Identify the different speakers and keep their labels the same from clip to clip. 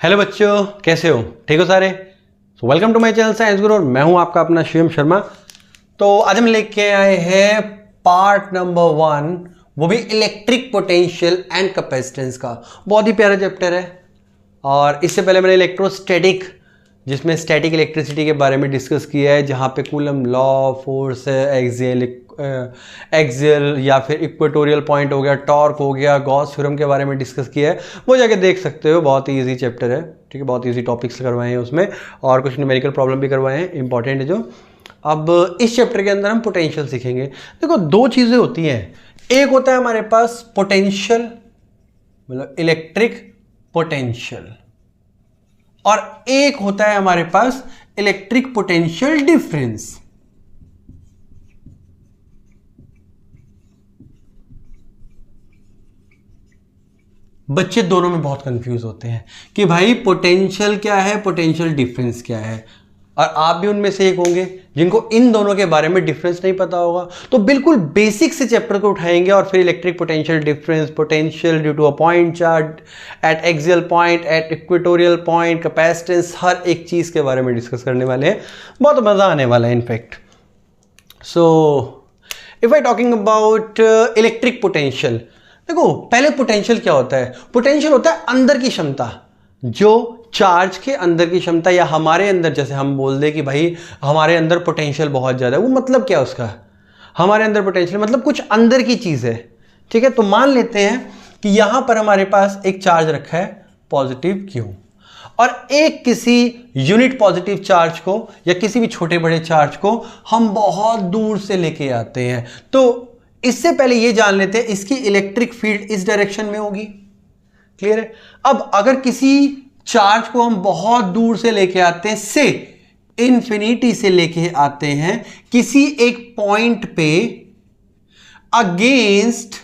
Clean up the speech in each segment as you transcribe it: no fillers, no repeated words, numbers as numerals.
Speaker 1: Hello बच्चों, कैसे हो? ठीक हो सारे? Welcome to my channel science Guru और मैं हूं आपका अपना शिवम शर्मा। तो आज हम लेके आए हैं पार्ट नंबर 1, वो भी इलेक्ट्रिक पोटेंशियल एंड कैपेसिटेंस का। बहुत ही प्यारा चैप्टर है। और इससे पहले मैंने इलेक्ट्रोस्टैटिक, जिसमें स्टैटिक इलेक्ट्रिसिटी के बारे में डिस्कस किया है, जहाँ पे कूलम लॉ, फोर्स, एक्सियल या फिर इक्वेटोरियल पॉइंट हो गया, टॉर्क हो गया, गॉस थ्योरम के बारे में डिस्कस किया है। वो जाके देख सकते हो, बहुत ही ईजी चैप्टर है। ठीक है, बहुत ईजी टॉपिक्स करवाए हैं उसमें और कुछ न्यूमेरिकल प्रॉब्लम भी करवाए हैं, इंपॉर्टेंट है जो। अब इस चैप्टर के अंदर हम पोटेंशियल सीखेंगे। देखो, दो चीज़ें होती हैं। एक होता है हमारे पास पोटेंशियल, मतलब इलेक्ट्रिक पोटेंशियल, और एक होता है हमारे पास इलेक्ट्रिक पोटेंशियल डिफरेंस। बच्चे दोनों में बहुत कंफ्यूज होते हैं कि भाई पोटेंशियल क्या है, पोटेंशियल डिफरेंस क्या है। और आप भी उनमें से एक होंगे जिनको इन दोनों के बारे में डिफरेंस नहीं पता होगा। तो बिल्कुल बेसिक से चैप्टर को उठाएंगे और फिर electric potential difference, potential due to a point charge at axial point, at equatorial point, capacitance, हर एक चीज़ के बारे में डिस्कस करने वाले हैं। बहुत मज़ा आने वाला है in fact. So if I talking about electric potential, देखो पहले पोटेंशियल क्या होता है? पोटेंशियल होता है अंदर की क्षमता, जो चार्ज के अंदर की क्षमता, या हमारे अंदर, जैसे हम बोल दें कि भाई हमारे अंदर पोटेंशियल बहुत ज़्यादा है, वो मतलब क्या है उसका? हमारे अंदर पोटेंशियल मतलब कुछ अंदर की चीज़ है। ठीक है, तो मान लेते हैं कि यहाँ पर हमारे पास एक चार्ज रखा है पॉजिटिव Q, और एक किसी यूनिट पॉजिटिव चार्ज को या किसी भी छोटे बड़े चार्ज को हम बहुत दूर से लेके आते हैं। तो इससे पहले ये जान लेते हैं इसकी इलेक्ट्रिक फील्ड इस डायरेक्शन में होगी। क्लियर है? अब अगर किसी चार्ज को हम बहुत दूर से लेके आते हैं, से इंफिनिटी से लेके आते हैं किसी एक पॉइंट पे against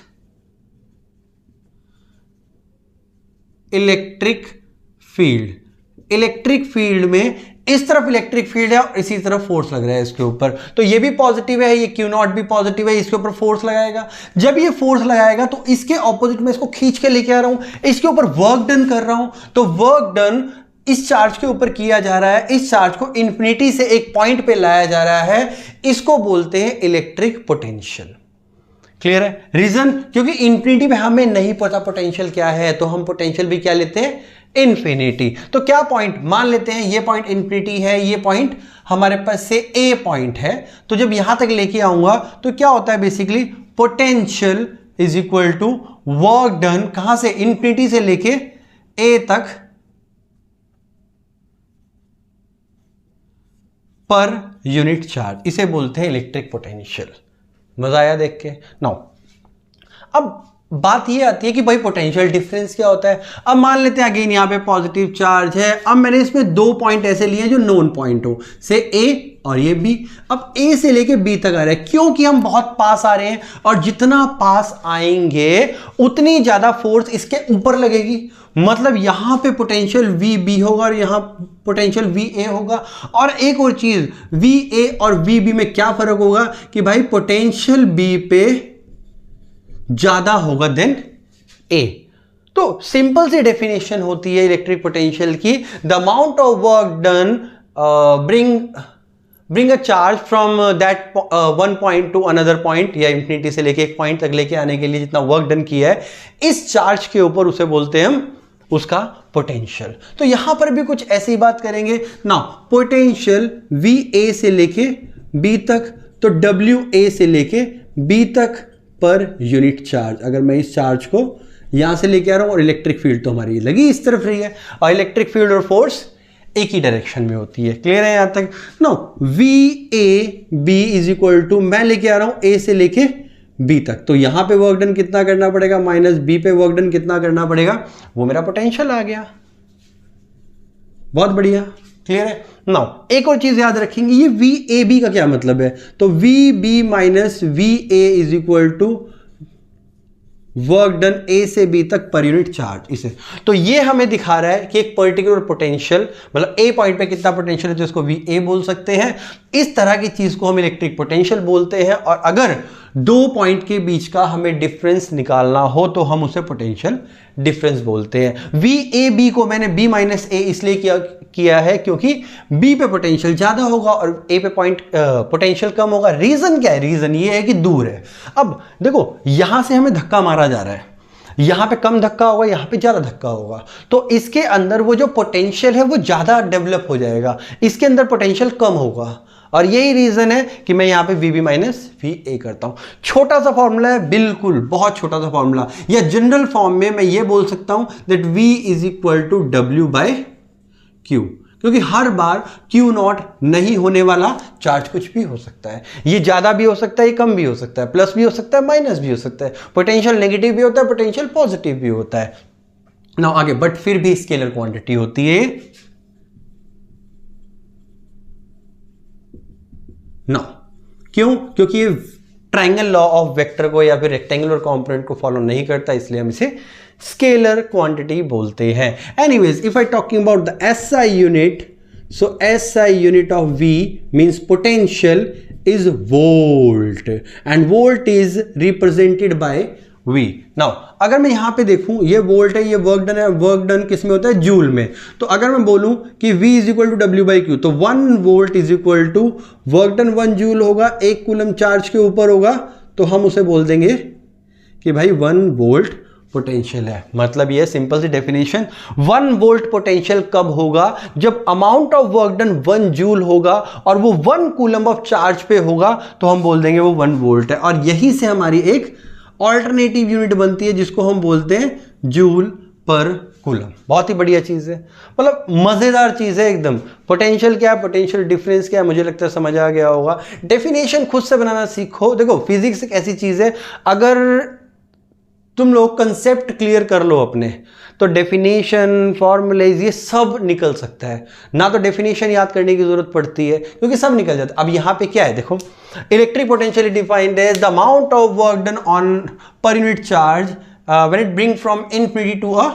Speaker 1: electric field. Electric field में इस तरफ इलेक्ट्रिक फील्ड है और इसी तरफ फोर्स लग रहा है इसके ऊपर, तो ये भी पॉजिटिव है, ये Q नॉट भी पॉजिटिव है, इसके ऊपर फोर्स लगाएगा। जब ये फोर्स लगाएगा तो इसके ऑपोजिट में इसको खींच के लेके आ रहा हूं, इसके ऊपर वर्क डन कर रहा हूं, तो वर्क डन इस चार्ज के ऊपर किया जा रहा है। इस चार्ज को इंफिनिटी से एक पॉइंट पे लाया जा रहा है, इसको बोलते हैं इलेक्ट्रिक पोटेंशियल। क्लियर है? रीजन, क्योंकि इंफिनिटी में हमें नहीं पता पोटेंशियल क्या है, तो हम पोटेंशियल भी क्या लेते हैं? इंफिनिटी। तो क्या पॉइंट मान लेते हैं, ये पॉइंट इंफिनिटी है, ये पॉइंट हमारे पास से ए पॉइंट है। तो जब यहां तक लेके आऊंगा तो क्या होता है basically, potential is equal to work done, कहां से? इंफिनिटी से लेके ए तक पर यूनिट चार्ज, इसे बोलते हैं इलेक्ट्रिक पोटेंशियल। मजा आया देख के? नाउ अब बात ये आती है कि भाई पोटेंशियल डिफरेंस क्या होता है। अब मान लेते हैं अगेन यहाँ पे पॉजिटिव चार्ज है। अब मैंने इसमें दो पॉइंट ऐसे लिए जो नोन पॉइंट हो, से ए और ये बी। अब ए से लेके बी तक आ रहा है, क्योंकि हम बहुत पास आ रहे हैं और जितना पास आएंगे उतनी ज्यादा फोर्स इसके ऊपर लगेगी। मतलब यहां पे पोटेंशियल वी बी होगा और यहां पोटेंशियल वी ए होगा। और एक और चीज, वी ए और वी बी में क्या फर्क होगा कि भाई पोटेंशियल बी पे ज्यादा होगा देन ए। तो सिंपल सी डेफिनेशन होती है इलेक्ट्रिक पोटेंशियल की, the amount of work done bring a charge from that one point two another point, या इंफिनिटी से लेके एक पॉइंट तक लेके आने के लिए जितना वर्क डन किया है इस चार्ज के ऊपर, उसे बोलते हैं हम उसका पोटेंशियल। तो यहां पर भी कुछ ऐसी बात करेंगे ना। पोटेंशियल वी ए से लेके बी तक, तो डब्ल्यू ए से लेके बी तक पर यूनिट चार्ज। अगर मैं इस चार्ज को यहां से लेके आ रहा हूं और इलेक्ट्रिक फील्ड तो हमारी लगी इस तरफ रही है, और इलेक्ट्रिक फील्ड और फोर्स एक ही डायरेक्शन में होती है। क्लियर है यहां तक? No, V A B is equal to, मैं लेके आ रहा हूं ए से लेके बी तक, तो यहां पे वर्क डन कितना करना पड़ेगा? माइनस बी पे वर्क डन कितना करना पड़ेगा? वो मेरा पोटेंशियल आ गया। बहुत बढ़िया। क्लियर है? नाउ एक और चीज याद रखेंगे, ये वी ए बी का क्या मतलब है? तो V B minus V A is equal to work done A से बी तक पर यूनिट चार्ज। इसे तो ये हमें दिखा रहा है कि एक पर्टिकुलर पोटेंशियल, मतलब ए पॉइंट पे कितना पोटेंशियल है, तो इसको वी ए बोल सकते हैं। इस तरह की चीज को हम इलेक्ट्रिक पोटेंशियल बोलते हैं। और अगर दो पॉइंट के बीच का हमें डिफरेंस निकालना हो तो हम उसे पोटेंशियल डिफरेंस बोलते हैं। वी ए बी को मैंने बी माइनस ए इसलिए किया है क्योंकि बी पे पोटेंशियल ज्यादा होगा और ए पे पोटेंशियल कम होगा। रीजन क्या है? रीजन ये है कि दूर है। अब देखो यहां से हमें धक्का मारा जा रहा है, यहां पे कम धक्का होगा, यहां पे ज्यादा धक्का होगा, तो इसके अंदर वो जो पोटेंशियल है वो ज्यादा डेवलप हो जाएगा, इसके अंदर पोटेंशियल कम होगा। और यही रीजन है कि मैं यहां पे VB माइनस VA करता हूं। छोटा सा फॉर्मूला है, बिल्कुल बहुत छोटा सा फॉर्मूला, या जनरल फॉर्म में मैं ये बोल सकता हूं that V is equal to W by Q, क्योंकि हर बार Q0 नहीं होने वाला चार्ज कुछ भी हो सकता है। ये ज्यादा भी हो सकता है, ये कम भी हो सकता है, प्लस भी हो सकता है, माइनस भी हो सकता है, पोटेंशियल नेगेटिव भी होता है, पोटेंशियल पॉजिटिव भी होता है। ना आगे बट फिर भी स्केलर क्वांटिटी होती है। नो क्यों? क्योंकि ये ट्रायंगल लॉ ऑफ वेक्टर को या फिर रेक्टेंगुलर कंपोनेंट को फॉलो नहीं करता, इसलिए हम इसे स्केलर क्वांटिटी बोलते हैं। Anyways, if I talking about the SI unit, so SI unit of V means potential is volt and volt is represented by V। Now अगर मैं यहां पे देखूं, ये वोल्ट है, ये वर्क डन है, वर्क डन किस में होता है? जूल में। तो अगर मैं बोलूं कि V is equal to W by Q, तो 1 volt is equal to work done 1 joule होगा, 1 कूलम चार्ज के ऊपर होगा, तो हम उसे बोल देंगे कि भाई 1 वोल्ट पोटेंशियल है। मतलब ये सिंपल सी डेफिनेशन, 1 वोल्ट पोटेंशियल कब होगा? जब amount of work done 1 joule होगा और वो 1 कूलम ऑफ चार्ज पे होगा, तो हम बोल देंगे वो 1 वोल्ट है। और यहीं से हमारी एक ऑल्टरनेटिव यूनिट बनती है जिसको हम बोलते हैं जूल पर कूलम। बहुत ही बढ़िया चीज है, मतलब मजेदार चीज है एकदम। पोटेंशियल क्या है, पोटेंशियल डिफरेंस क्या है, मुझे लगता है समझ आ गया होगा। डेफिनेशन खुद से बनाना सीखो। देखो फिजिक्स एक ऐसी चीज है, अगर तुम लोग कंसेप्ट क्लियर कर लो अपने, तो डेफिनेशन, फॉर्मूलेज, ये सब निकल सकता है। ना तो डेफिनेशन याद करने की जरूरत पड़ती है क्योंकि सब निकल जाता है। अब यहां पे क्या है देखो, electric potential defined as the amount of work done on per unit charge when it bring from infinity to a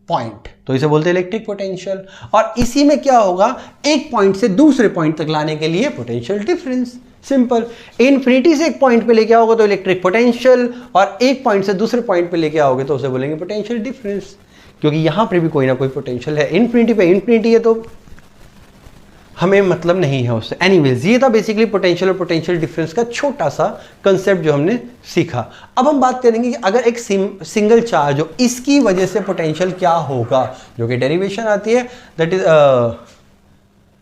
Speaker 1: point, तो इसे बोलते हैं इलेक्ट्रिक पोटेंशियल। और इसी में क्या होगा, एक पॉइंट से दूसरे पॉइंट तक लाने के लिए पोटेंशियल डिफरेंस। सिंपल, इन्फिनिटी से एक पॉइंट पे लेके आओगे तो इलेक्ट्रिक पोटेंशियल, और एक पॉइंट से दूसरे पॉइंट पे लेके आओगे तो उसे बोलेंगे पोटेंशियल डिफरेंस, क्योंकि यहां पर भी कोई ना कोई पोटेंशियल है। इन्फिनिटी पे इन्फिनिटी है तो हमें मतलब नहीं है उससे। एनीवेज, ये था बेसिकली पोटेंशियल और पोटेंशियल डिफरेंस का छोटा सा कंसेप्ट जो हमने सीखा। अब हम बात करेंगे कि अगर एक सिंगल चार्ज हो, इसकी वजह से पोटेंशियल क्या होगा, जो कि डेरिवेशन आती है, दैट इज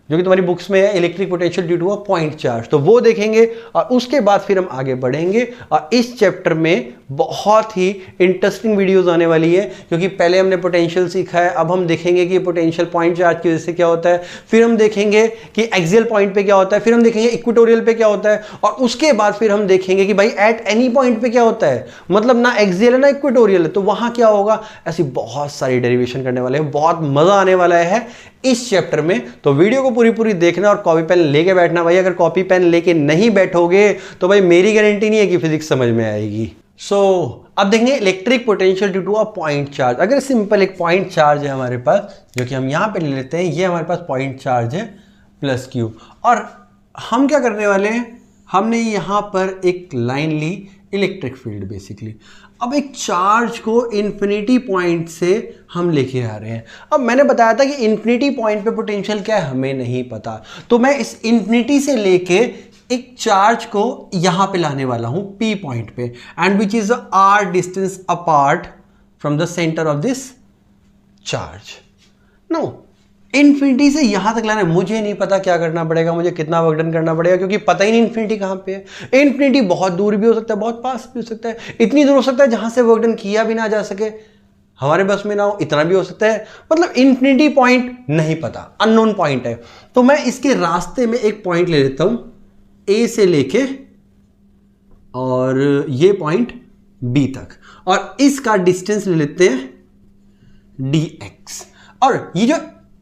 Speaker 1: जो कि तुम्हारी बुक्स में है, electric potential due to a point charge, तो वो देखेंगे। और उसके बाद फिर हम आगे बढ़ेंगे और इस चैप्टर में बहुत ही इंटरेस्टिंग वीडियोस आने वाली है, क्योंकि पहले हमने पोटेंशियल सीखा है, अब हम देखेंगे कि पोटेंशियल पॉइंट चार्ज की वजह से क्या होता है, फिर हम देखेंगे कि एक्सियल पॉइंट पे क्या होता है, फिर हम देखेंगे इक्वेटोरियल पे क्या होता है, और उसके बाद फिर हम देखेंगे कि भाई एट एनी पॉइंट पे क्या होता है, मतलब ना एक्सियल है ना इक्वेटोरियल है, तो वहां क्या होगा। ऐसी बहुत सारी डेरिवेशन करने वाले हैं, बहुत मजा आने वाला है इस चैप्टर में। तो वीडियो को पूरी देखना और कॉपी पेन लेके बैठना भाई। अगर कॉपी पेन लेके नहीं बैठोगे तो भाई मेरी गारंटी नहीं है कि फिजिक्स समझ में आएगी। अब देखेंगे electric potential due to a point charge. अगर सिंपल एक पॉइंट चार्ज है हमारे पास, जो कि हम यहां पे ले लेते हैं, ये हमारे पास पॉइंट चार्ज है प्लस क्यू, और हम क्या करने वाले हैं, हमने यहां पर एक लाइन ली, इलेक्ट्रिक फील्ड बेसिकली। अब एक चार्ज को इन्फिनिटी पॉइंट से हम लेके आ रहे हैं। अब मैंने बताया था कि इन्फिनिटी पॉइंट पे पोटेंशियल क्या है हमें नहीं पता, तो मैं इस इन्फिनिटी से लेके एक चार्ज को यहां पे लाने वाला हूं P पॉइंट पे, and which is r distance apart from the centre of this charge. No, infinity से यहां तक लाना है, मुझे नहीं पता क्या करना पड़ेगा, मुझे कितना वर्क डन करना पड़ेगा, क्योंकि पता ही नहीं इन्फिनिटी कहां पे है। इन्फिनिटी बहुत दूर भी हो सकता है, बहुत पास भी हो सकता है, इतनी दूर हो सकता है जहां से वर्क डन किया भी ना जा सके, हमारे बस में ना हो, इतना भी हो सकता है। मतलब इन्फिनिटी पॉइंट नहीं पता, अननोन पॉइंट है। तो मैं इसके रास्ते में एक पॉइंट ले लेता हूं A से लेके और ये पॉइंट B तक, और इसका डिस्टेंस ले लेते हैं dx, और ये जो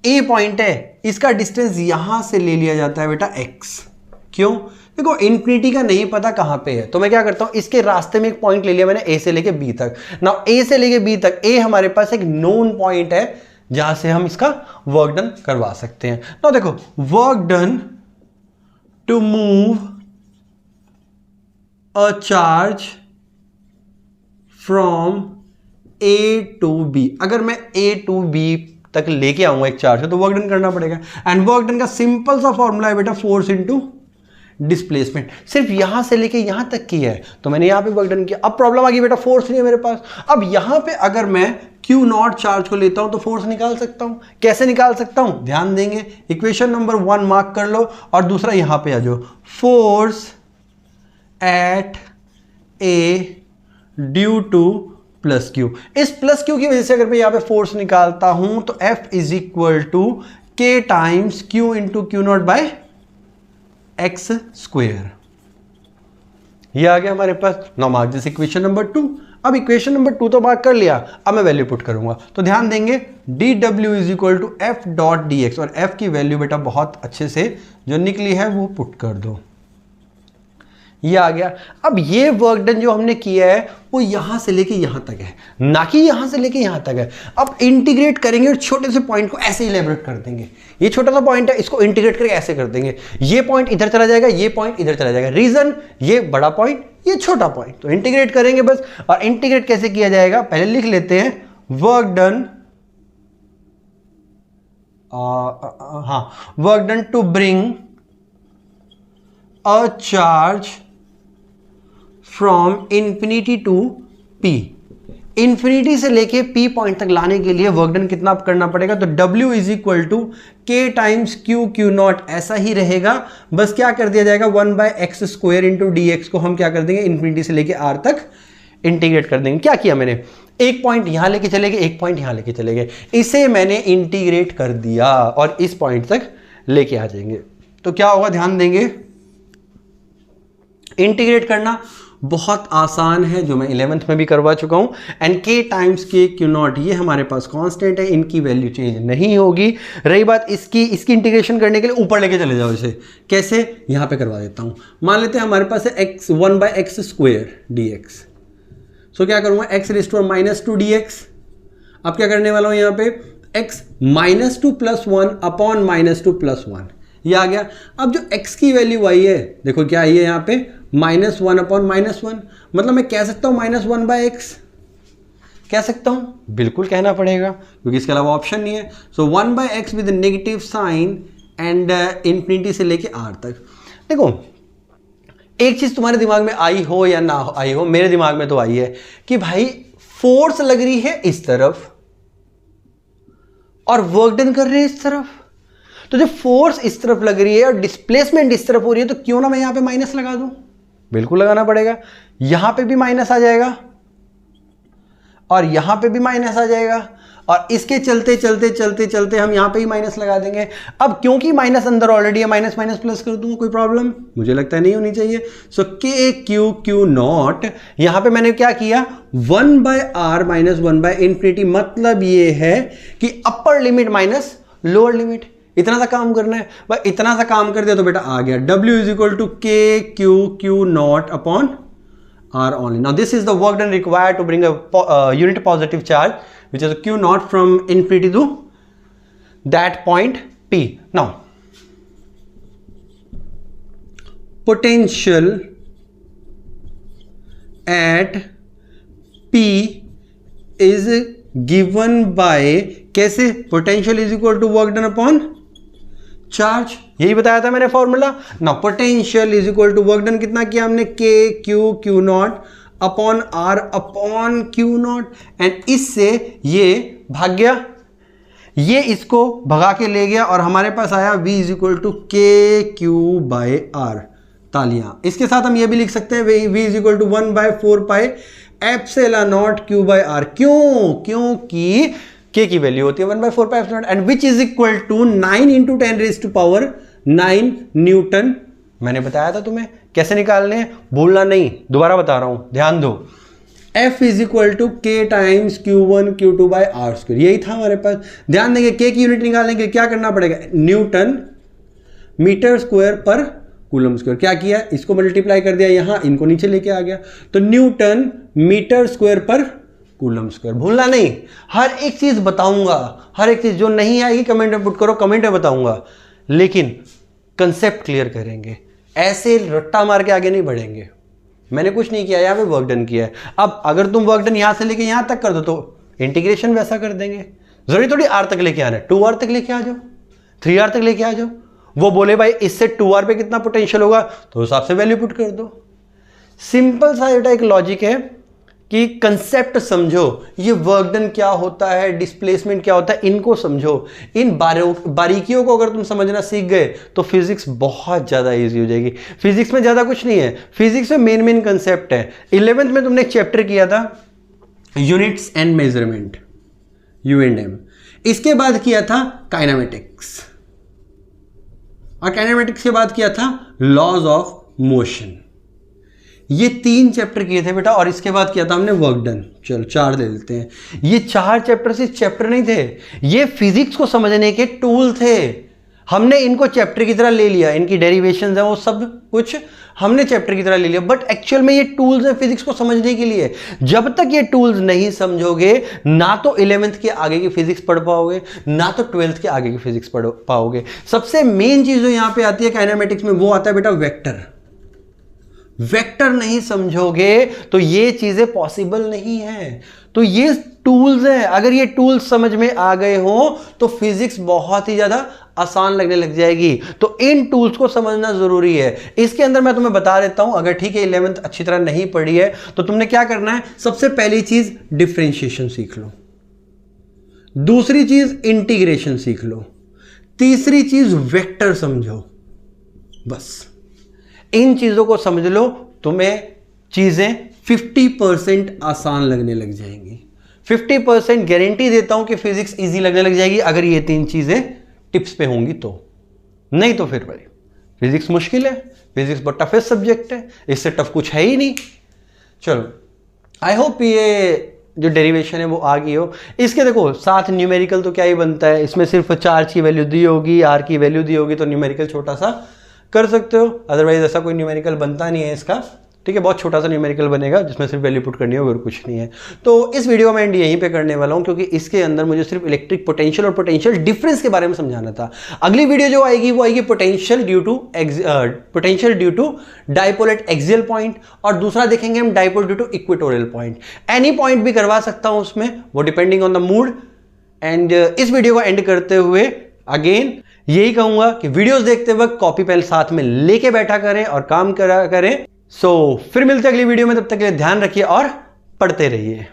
Speaker 1: A पॉइंट है इसका डिस्टेंस यहां से ले लिया जाता है बेटा x। क्यों? देखो इन्फिनिटी का नहीं पता कहां पे है, तो मैं क्या करता हूं, इसके रास्ते में एक पॉइंट ले लिया मैंने A से लेके B तक। नाउ A से लेके B तक, A हमारे पास एक नोन पॉइंट है जहां से हम इसका वर्क डन करवा सकते हैं। नाउ देखो, work done to move a charge from A to B, अगर मैं A to B तक लेके आऊंगा एक चार्ज तो वर्क डन करना पड़ेगा। एंड वर्क डन का सिंपल सा फॉर्मूला है बेटा फोर्स इनटू डिस्प्लेसमेंट। सिर्फ यहां से लेके यहां तक की है तो मैंने यहां पे वर्क डन किया। अब प्रॉब्लम आ गई बेटा फोर्स नहीं है मेरे पास। अब यहां पे अगर मैं Q नॉट चार्ज को लेता हूं तो फोर्स निकाल सकता हूं। कैसे निकाल सकता हूं, ध्यान देंगे, इक्वेशन नंबर 1 मार्क कर लो और दूसरा यहां पे आ जाओ, force at A due two plus Q. इस प्लस क्यू की वजह से अगर मैं यहां पे फोर्स निकालता हूं तो F इज इक्वल टू के times q into q naught by x square. ये आ गया हमारे पास। Now mark this equation number 2। अब इक्वेशन नंबर 2 तो मार्क कर लिया, अब मैं वैल्यू पुट करूंगा तो ध्यान देंगे dw is equal to F dot d x, और एफ की वैल्यू बेटा बहुत अच्छे से जो निकली है वो पुट कर दो। ये आ गया। अब ये वर्क डन जो हमने किया है वो यहां से लेके यहां तक है, ना कि यहां से लेके यहां तक है। अब इंटीग्रेट करेंगे और छोटे से पॉइंट को ऐसे इलेबोरेट कर देंगे। ये छोटा सा पॉइंट है, इसको इंटीग्रेट करके ऐसे कर देंगे। ये पॉइंट इधर चला जाएगा, ये पॉइंट इधर चला जाएगा। रीजन, ये बड़ा पॉइंट, ये छोटा पॉइंट, तो इंटीग्रेट करेंगे बस। और इंटीग्रेट कैसे किया जाएगा पहले लिख लेते हैं, work done, work done to bring a charge from infinity to P। Infinity से लेके P पॉइंट तक लाने के लिए वर्क डन कितना करना पड़ेगा, तो W इज इक्वल टू के टाइम्स क्यू क्यू नॉट, ऐसा ही रहेगा। बस क्या कर दिया जाएगा, 1/x square into D x को हम क्या कर देंगे, इंफिनिटी से लेके R तक इंटीग्रेट कर देंगे। क्या किया मैंने, एक पॉइंट यहां लेके चले गए, एक पॉइंट यहां लेके चले गए, इसे मैंने इंटीग्रेट कर दिया और इस पॉइंट तक लेके आ जाएंगे। तो क्या होगा, ध्यान देंगे, इंटीग्रेट करना बहुत आसान है, जो मैं 11th में भी करवा चुका हूं। एंड के टाइम्स के क्यू नॉट ये हमारे पास कांस्टेंट है, इनकी वैल्यू चेंज नहीं होगी। रही बात इसकी इंटीग्रेशन करने के लिए ऊपर लेके चले जाओ इसे, कैसे, यहां पे करवा देता हूं। मान लेते हैं हमारे पास है x 1/x स्क्वायर dx। सो क्या करूंगा, x रेज़ टू -2 dx। अब क्या करने वाला हूं यहाँ पे, x -2 + 1 अपॉन -2 + 1, ये आ गया। अब जो x की वैल्यू आई है, देखो क्या आई है यहाँ पे, -1 अपॉन -1, मतलब मैं कह सकता हूँ -1/x, कह सकता हूँ, बिल्कुल कहना पड़ेगा क्योंकि इसके अलावा ऑप्शन नहीं है। So 1/x with negative sign and infinity से लेके r तक। देखो एक चीज तुम्हारे दिमाग में आई हो या ना आई हो, मेरे दिमाग में तो आई है कि भाई फोर्स लग रही है इस तरफ और वर्क डन कर रहे हैं इस तरफ, तो जब फोर्स इस तरफ लग रही है और डिस्प्लेसमेंट इस तरफ हो रही है तो क्यों ना मैं यहां पे माइनस लगा दूं, बिल्कुल लगाना पड़ेगा। यहां पे भी माइनस आ जाएगा और यहां पे भी माइनस आ जाएगा और इसके चलते चलते चलते चलते हम यहां पे ही माइनस लगा देंगे। अब क्योंकि माइनस अंदर ऑलरेडी है, माइनस माइनस प्लस कर दूंगा, कोई प्रॉब्लम मुझे लगता है नहीं होनी चाहिए। सो के क्यू क्यू नॉट, यहां पे मैंने क्या किया, 1/r - 1/∞, मतलब ये है कि upper limit minus lower limit, इतना सा काम करना है। बस इतना सा काम कर दिया तो बेटा आ गया, W इज इक्वल टू के q q naught upon R only. Now this is the work done required to bring a unit positive charge which is a Q naught from infinity to that point P. Now potential at P is given by, कैसे, potential is equal to work done upon charge, यही बताया था मैंने formula ना। Potential is equal to work done कितना किया हमने, k q q naught upon r upon q naught, and इससे ये भाग गया, ये इसको भगा के ले गया और हमारे पास आया v इज इक्वल टू के क्यू बाय आर। तालियां। इसके साथ हम ये भी लिख सकते हैं v is equal to 1/4 pi epsilon naught q by r. क्यों, क्योंकि k की वैल्यू होती है 1/4 pi epsilon and which is equal to 9 × 10⁻⁹ newton. मैंने बताया था तुम्हें कैसे निकालने हैं, भूलना नहीं, दोबारा बता रहा हूं, ध्यान दो। F इज इक्वल टू के times Q1 Q2 by r square, यही था हमारे पास। ध्यान देंगे k की यूनिट निकालने के लिए क्या करना पड़ेगा, न्यूटन मीटर स्क्वायर पर कूलम स्क्वायर। क्या किया, इसको मल्टीप्लाई कर दिया, यहां इनको नीचे लेके आ गया, तो न्यूटन मीटर स्क्वायर पर कूलम स्क्वायर। भूलना नहीं, हर एक चीज बताऊंगा, हर एक चीज जो नहीं आएगी कमेंट में पुट करो, कमेंट में बताऊंगा, लेकिन कंसेप्ट क्लियर करेंगे, ऐसे रट्टा मार के आगे नहीं बढ़ेंगे। मैंने कुछ नहीं किया, यहाँ पे वर्क डन किया है। अब अगर तुम वर्क डन यहाँ से लेके यहाँ तक कर दो तो इंटीग्रेशन वैसा कर देंगे। जरूरी थोड़ी आर तक लेके आना है, 2r तक लेके आ जाओ, 3r तक लेके आ जाओ। वो बोले भाई इससे 2r पे कितना पोटेंशियल होगा तो उस हिसाब से वैल्यू पुट कर दो। सिंपल सा बेटा एक लॉजिक है कि कंसेप्ट समझो, ये वर्क डन क्या होता है, डिस्प्लेसमेंट क्या होता है, इनको समझो। इन बारीकियों को अगर तुम समझना सीख गए तो फिजिक्स बहुत ज़्यादा इजी हो जाएगी। फिजिक्स में ज़्यादा कुछ नहीं है, फिजिक्स में मेन कंसेप्ट है। 11th में तुमने एक चैप्टर किया था यूनिट्स एंड मेजरमेंट, U&M। इसके बाद किया था काइनेमेटिक्स, और काइनेमेटिक्स के बाद किया था लॉज ऑफ मोशन। ये 3 चैप्टर किए थे बेटा, और इसके बाद किया था हमने वर्क डन। चलो 4 ले लेते हैं। ये 4 चैप्टर सिर्फ चैप्टर नहीं थे, ये फिजिक्स को समझने के टूल थे। हमने इनको चैप्टर की तरह ले लिया, इनकी डेरिवेशंस है वो सब कुछ हमने चैप्टर की तरह ले लिया, बट एक्चुअल में ये टूल्स हैं फिजिक्स को समझने के लिए। जब तक ये टूल्स नहीं समझोगे ना तो 11th के आगे की फिजिक्स पढ़ पाओगे, ना तो 12th के आगे की फिजिक्स पढ़ पाओगे। सबसे मेन चीज जो यहां पे आती है काइनेमेटिक्स में, वो आता है बेटा वेक्टर। वेक्टर नहीं समझोगे तो ये चीजें पॉसिबल नहीं है। तो ये टूल्स हैं, अगर ये टूल्स समझ में आ गए हो तो फिजिक्स बहुत ही ज्यादा आसान लगने लग जाएगी। तो इन टूल्स को समझना जरूरी है। इसके अंदर मैं तुम्हें बता देता हूं, अगर ठीक है 11th अच्छी तरह नहीं पढ़ी है तो तुमने क्या करना है, सबसे पहली चीज डिफरेंशिएशन सीख लो, दूसरी चीज इंटीग्रेशन सीख लो, तीसरी चीज वेक्टर समझो। बस इन चीजों को समझ लो, तुम्हें चीजें 50% आसान लगने लग जाएंगी। 50% गारंटी देता हूं कि फिजिक्स इजी लगने लग जाएगी अगर ये 3 चीजें टिप्स पे होंगी तो। नहीं तो फिर भाई फिजिक्स मुश्किल है, फिजिक्स बहुत टफेस्ट सब्जेक्ट है, इससे टफ कुछ है ही नहीं। चलो आई होप ये जो डेरिवेशन है वो आ गई हो। इसके देखो साथ न्यूमेरिकल तो क्या ही बनता है, इसमें सिर्फ चार्ज की वैल्यू दी होगी, आर की वैल्यू दी होगी, तो न्यूमेरिकल छोटा सा कर सकते हो। अदरवाइज ऐसा कोई न्यूमेरिकल बनता नहीं है इसका, ठीक है। बहुत छोटा सा न्यूमेरिकल बनेगा जिसमें सिर्फ वैल्यू पुट करनी होगी और कुछ नहीं है। तो इस वीडियो में एंड यहीं पे करने वाला हूं, क्योंकि इसके अंदर मुझे सिर्फ इलेक्ट्रिक पोटेंशियल और पोटेंशियल डिफरेंस के बारे में समझाना था। अगली वीडियो जो आएगी वो आएगी potential due to dipole at axial point, और दूसरा देखेंगे हम dipole due to equatorial point. Any point भी करवा सकता हूं उसमें, वो depending on the mood. And इस वीडियो को एंड करते हुए अगेन यही कहूंगा कि वीडियोस देखते वक्त कॉपी पेन साथ में लेके बैठा करें और काम करा करें। सो फिर मिलते हैं अगली वीडियो में, तब तक के लिए ध्यान रखिए और पढ़ते रहिए।